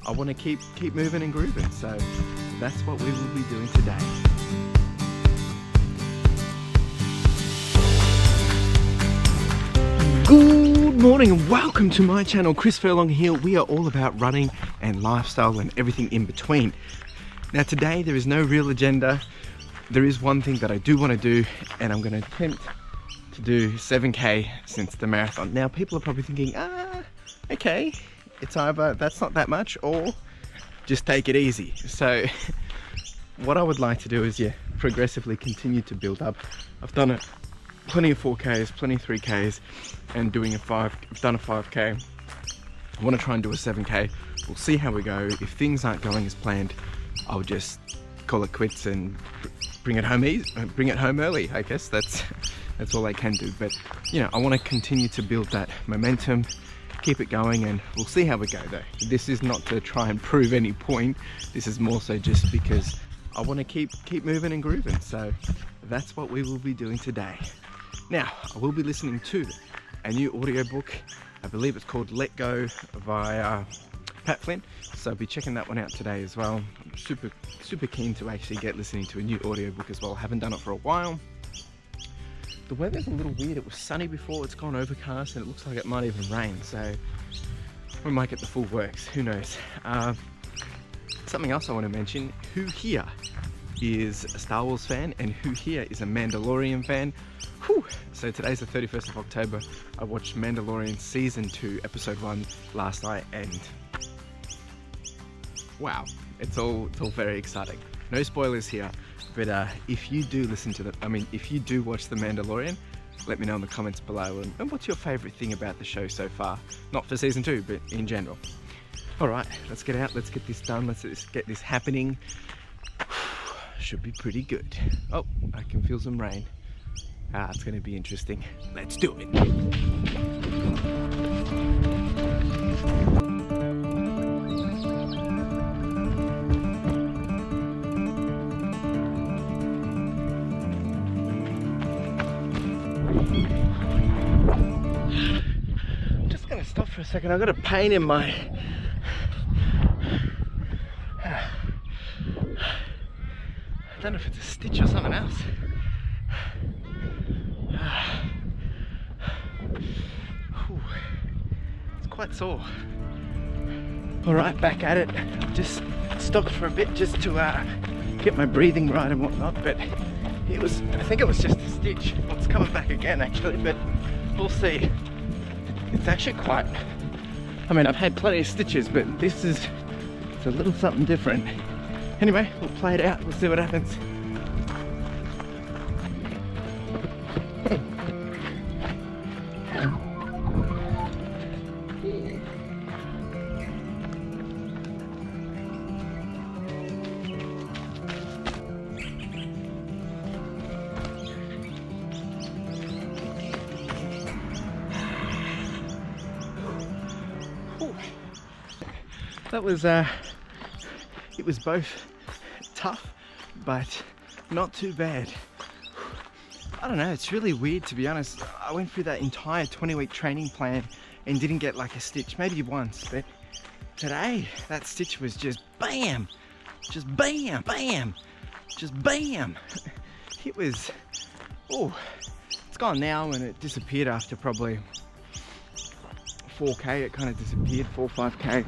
I want to keep moving and grooving. So that's what we will be doing today. Good morning and welcome to my channel, CLFurlong here. We are all about running and lifestyle and everything in between. Now today there is no real agenda. There is one thing that I do want to do, and I'm going to attempt to do 7k since the marathon. Now people are probably thinking, okay, it's either that's not that much or just take it easy. So what I would like to do is progressively continue to build up. I've done plenty of 4Ks, plenty of 3Ks, and I've done a 5K. I want to try and do a 7K. We'll see how we go. If things aren't going as planned, I'll just call it quits and bring it home early. I guess that's all I can do. But you know, I want to continue to build that momentum, keep it going, and we'll see how we go though. This is not to try and prove any point. This is more so just because I want to keep moving and grooving. So that's what we will be doing today. Now, I will be listening to a new audiobook. I believe it's called Let Go by Flynn. So I'll be checking that one out today as well. I'm super keen to actually get listening to a new audiobook as well. I haven't done it for a while. The weather's a little weird. It was sunny before, it's gone overcast, and it looks like it might even rain. So we might get the full works, who knows. Something else I want to mention, who here is a Star Wars fan and who here is a Mandalorian fan? Whew. So today's the 31st of October. I watched Mandalorian Season 2, Episode 1 last night, and wow, it's all very exciting. No spoilers here, but if you do if you do watch The Mandalorian, let me know in the comments below, and what's your favourite thing about the show so far? Not for Season 2, but in general. Alright, let's get out, let's get this done, let's get this happening. Should be pretty good. Oh, I can feel some rain. It's going to be interesting. Let's do it. I'm just going to stop for a second. I've got a pain in my... I don't know if it's a stitch or something else. It's quite sore. Alright, back at it. Just stopped for a bit just to get my breathing right and whatnot, but I think it was just a stitch. Well, it's coming back again actually, but we'll see. It's actually quite, I've had plenty of stitches, but it's a little something different. Anyway, we'll play it out, we'll see what happens. That was it was both tough but not too bad. I don't know, it's really weird to be honest. I went through that entire 20-week training plan and didn't get like a stitch, maybe once, but today that stitch was just bam, just bam, bam, just bam. It was, it's gone now, and it disappeared after probably 4k. It kind of disappeared, 4-5k.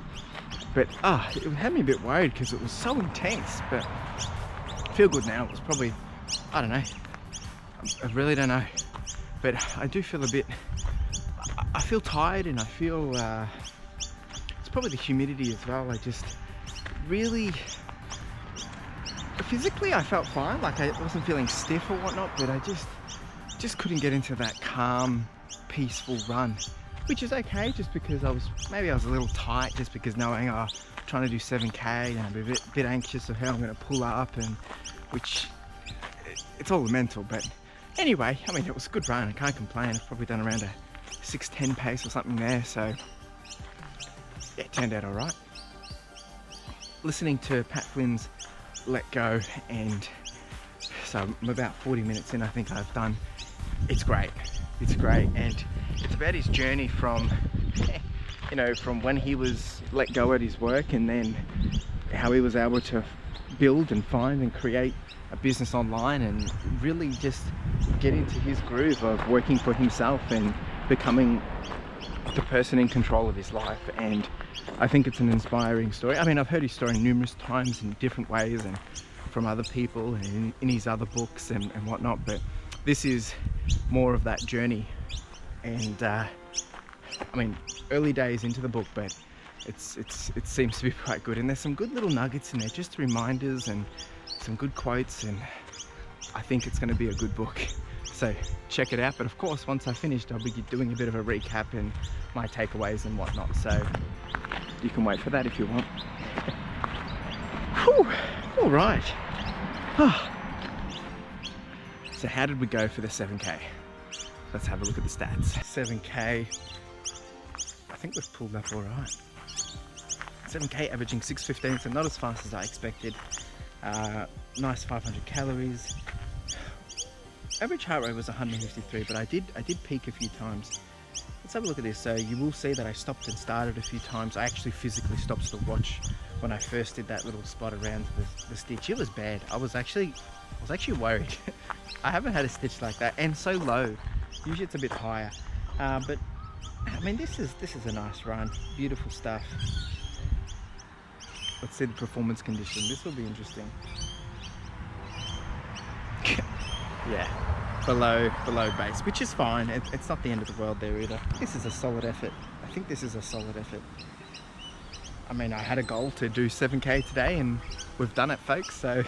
But it had me a bit worried because it was so intense, but I feel good now. It was probably, I don't know, I really don't know, but I do feel I feel tired, and I feel, it's probably the humidity as well. I just really, physically I felt fine, like I wasn't feeling stiff or whatnot, but I just couldn't get into that calm, peaceful run. Which is okay, just because I was a little tight, just because knowing trying to do 7k, and I'm a bit anxious of how I'm going to pull up, and which it's all the mental. But anyway, it was a good run. I can't complain. I've probably done around a 6:10 pace or something there, so yeah, it turned out all right. Listening to Flynn's Let Go, and so I'm about 40 minutes in. I think I've done. It's great. It's great, and it's about his journey from you know, from when he was let go at his work, and then how he was able to build and find and create a business online and really just get into his groove of working for himself and becoming the person in control of his life. And I think it's an inspiring story. I mean, I've heard his story numerous times in different ways and from other people and in his other books and whatnot, but this is more of that journey. And I mean, early days into the book, but it seems to be quite good, and there's some good little nuggets in there, just reminders and some good quotes, and I think it's going to be a good book. So check it out. But of course, once I finished, I'll be doing a bit of a recap and my takeaways and whatnot, so you can wait for that if you want. Whew. All right. So how did we go for the 7K? Let's have a look at the stats. 7K, I think we've pulled up all right. 7K averaging 6:15, so not as fast as I expected. Nice 500 calories. Average heart rate was 153, but I did peak a few times. Let's have a look at this. So you will see that I stopped and started a few times. I actually physically stopped the watch when I first did that little spot around the stitch. It was bad. I was actually worried. I haven't had a stitch like that, and so low. Usually it's a bit higher, but I mean, this is a nice run. Beautiful stuff. Let's see the performance condition. This will be interesting. Yeah, below base, which is fine. It's not the end of the world there either. This is a solid effort. I think this is a solid effort. I mean, I had a goal to do 7K today, and we've done it, folks, so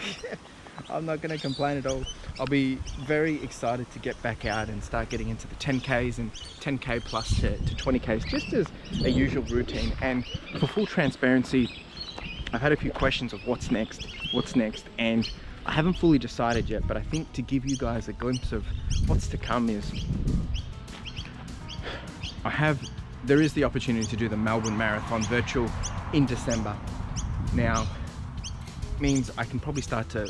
I'm not going to complain at all. I'll be very excited to get back out and start getting into the 10Ks and 10K plus to 20Ks, just as a usual routine. And for full transparency, I've had a few questions of what's next, and I haven't fully decided yet, but I think to give you guys a glimpse of what's to come is there is the opportunity to do the Melbourne Marathon virtual in December. Now, means I can probably start to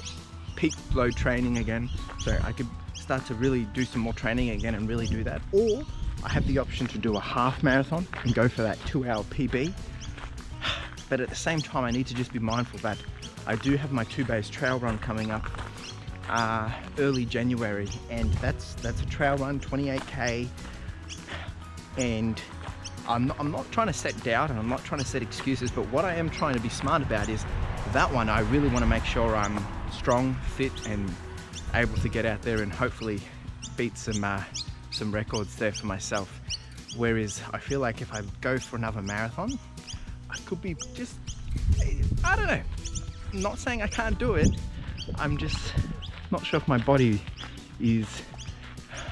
peak load training again, so I could start to really do some more training again and really do that. Or I have the option to do a half marathon and go for that 2-hour PB. But at the same time, I need to just be mindful that I do have my 2-base trail run coming up early January, and that's a trail run, 28K, and I'm not trying to set doubt and I'm not trying to set excuses, but what I am trying to be smart about is that one, I really want to make sure I'm strong, fit, and able to get out there and hopefully beat some records there for myself. Whereas I feel like if I go for another marathon, I could be just, I don't know, I'm not saying I can't do it, I'm just not sure if my body is,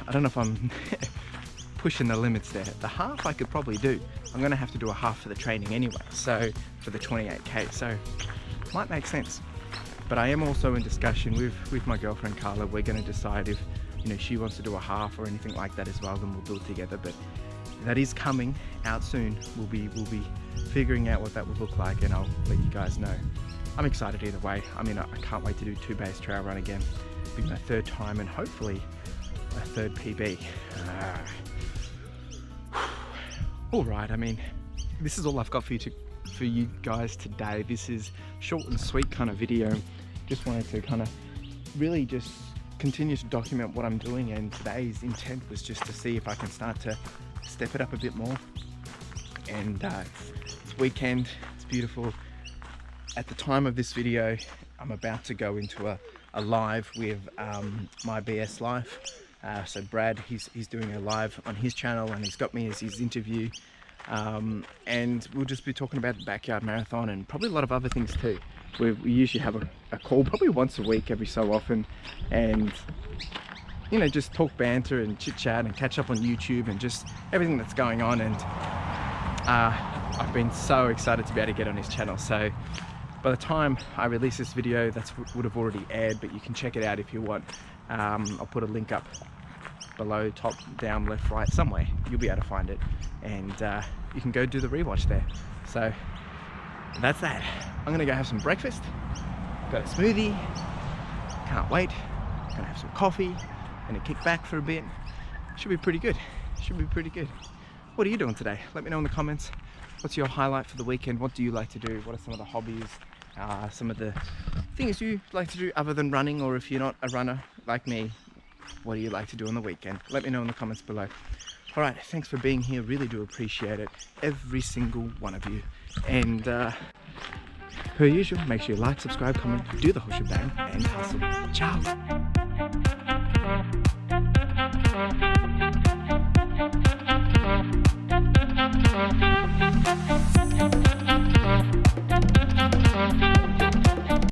I don't know if I'm pushing the limits there. The half I could probably do. I'm going to have to do a half for the training anyway, so for the 28K, so might make sense. But I am also in discussion with my girlfriend Carla. We're going to decide if, you know, she wants to do a half or anything like that as well, then we'll do it together. But that is coming out soon. We'll be figuring out what that will look like, and I'll let you guys know. I'm excited either way. I mean, I can't wait to do 2-base trail run again. It'll be my 3rd time and hopefully a 3rd PB. All right, I mean, this is all I've got for you guys today. This is short and sweet kind of video. Just wanted to kind of really just continue to document what I'm doing, and today's intent was just to see if I can start to step it up a bit more. And it's weekend, it's beautiful. At the time of this video, I'm about to go into a live with myBSLife. So Brad, he's doing a live on his channel, and he's got me as his interview. And we'll just be talking about the backyard marathon and probably a lot of other things too. We usually have a call probably once a week, every so often, and you know, just talk banter and chit chat and catch up on YouTube and just everything that's going on. And I've been so excited to be able to get on his channel. So by the time I release this video, that would have already aired, but you can check it out if you want. I'll put a link up below, top, down, left, right, somewhere. You'll be able to find it, and you can go do the rewatch there. So that's that. I'm gonna go have some breakfast, got a smoothie, can't wait, gonna have some coffee, gonna kick back for a bit. Should be pretty good, should be pretty good. What are you doing today? Let me know in the comments. What's your highlight for the weekend? What do you like to do? What are some of the hobbies? Some of the things you like to do other than running, or if you're not a runner like me, what do you like to do on the weekend? Let me know in the comments below. All right, thanks for being here. Really do appreciate it, every single one of you. And per usual, make sure you like, subscribe, comment, do the whole shebang, and hustle. Ciao.